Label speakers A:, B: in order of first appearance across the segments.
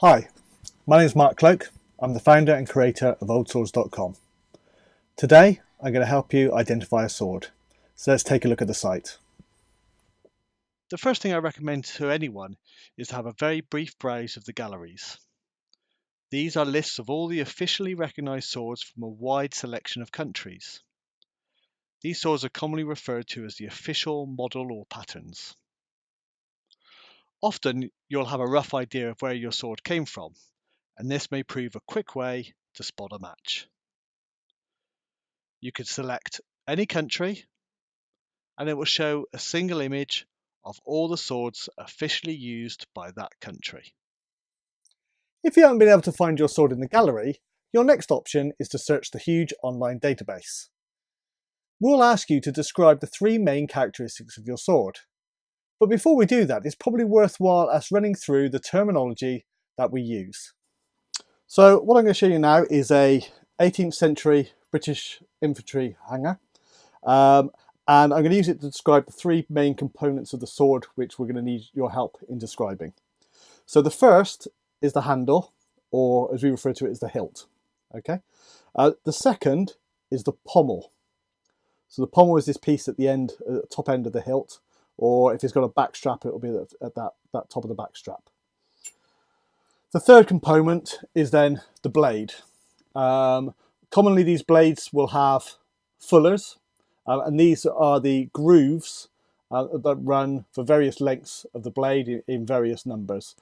A: Hi, my name is Mark Cloak. I'm the founder and creator of oldswords.com. Today, I'm going to help you identify a sword. So let's take a look at the site.
B: The first thing I recommend to anyone is to have a very brief browse of the galleries. These are lists of all the officially recognised swords from a wide selection of countries. These swords are commonly referred to as the official model or patterns. Often you'll have a rough idea of where your sword came from, and this may prove a quick way to spot a match. You could select any country and it will show a single image of all the swords officially used by that country.
A: If you haven't been able to find your sword in the gallery, your next option is to search the huge online database. We'll ask you to describe the three main characteristics of your sword. But before we do that, it's probably worthwhile us running through the terminology that we use. So what I'm going to show you now is a 18th century British infantry hanger. And I'm going to use it to describe the three main components of the sword, which we're going to need your help in describing. So the first is the handle, or as we refer to it as the hilt. Okay. The second is the pommel. So the pommel is this piece at the end, top end of the hilt, or if it's got a back strap, it will be at that top of the back strap. The third component is then the blade. Commonly these blades will have fullers, and these are the grooves that run for various lengths of the blade in various numbers.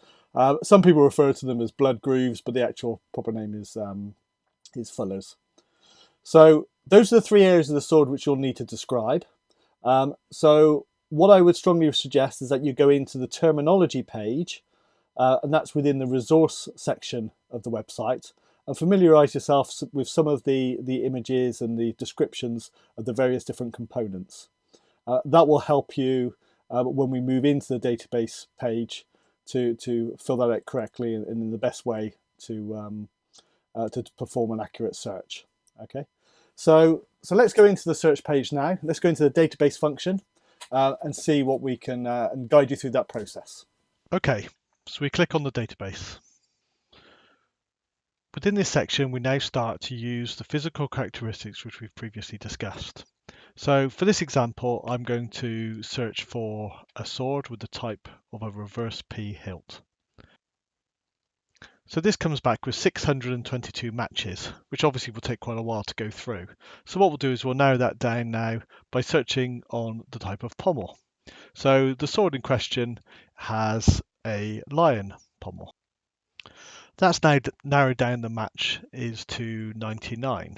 A: Some people refer to them as blood grooves, but the actual proper name is fullers. So those are the three areas of the sword which you'll need to describe. So what I would strongly suggest is that you go into the terminology page, and that's within the resource section of the website, and familiarise yourself with some of the images and the descriptions of the various different components. That will help you when we move into the database page to fill that out correctly and in the best way to perform an accurate search. Okay, so let's go into the search page now. Let's go into the database function and see what we can and guide you through that process.
B: Okay, so we click on the database. Within this section, we now start to use the physical characteristics which we've previously discussed. So for this example, I'm going to search for a sword with the type of a reverse P hilt. So this comes back with 622 matches, which obviously will take quite a while to go through. So what we'll do is we'll narrow that down now by searching on the type of pommel. So the sword in question has a lion pommel. That's now narrowed down the match is to 99.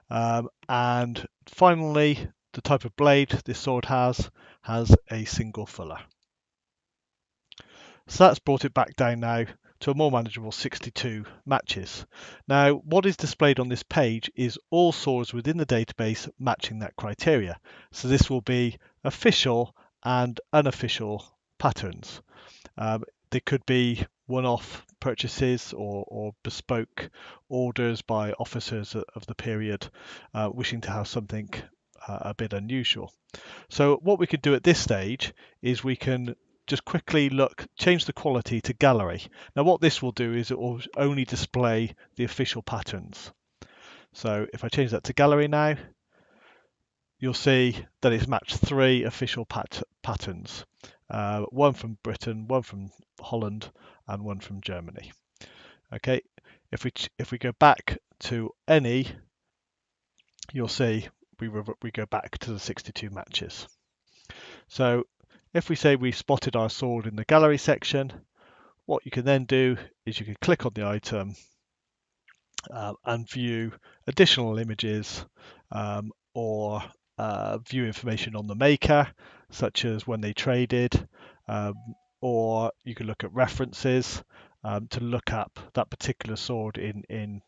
B: And finally, the type of blade this sword has a single fuller. So that's brought it back down now to a more manageable 62 matches. Now, what is displayed on this page is all swords within the database matching that criteria. So this will be official and unofficial patterns. They could be one-off purchases or bespoke orders by officers of the period wishing to have something a bit unusual. So what we could do at this stage is we can just quickly change the quality to gallery. Now what this will do is it will only display the official patterns. So if I change that to gallery now, you'll see that it's matched three official patterns. One from Britain, one from Holland, and one from Germany. Okay, if we go back to any, you'll see we go back to the 62 matches. So if we say we spotted our sword in the gallery section, what you can then do is you can click on the item and view additional images or view information on the maker, such as when they traded, or you can look at references to look up that particular sword in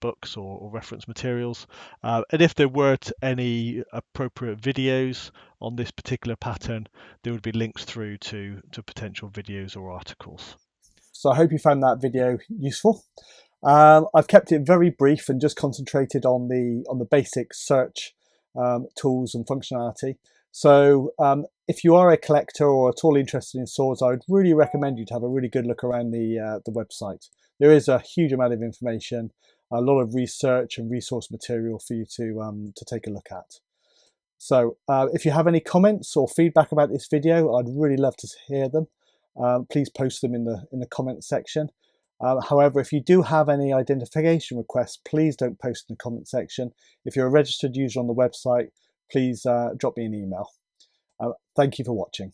B: books or reference materials. And if there were any appropriate videos on this particular pattern, there would be links through to potential videos or articles.
A: So I hope you found that video useful. I've kept it very brief and just concentrated on the basic search tools and functionality. So if you are a collector or at all interested in swords, I would really recommend you to have a really good look around the website. There is a huge amount of information, a lot of research and resource material for you to take a look at. So if you have any comments or feedback about this video, I'd really love to hear them. Please post them in the comment section. However, if you do have any identification requests, please don't post in the comment section. If you're a registered user on the website, please drop me an email. Thank you for watching.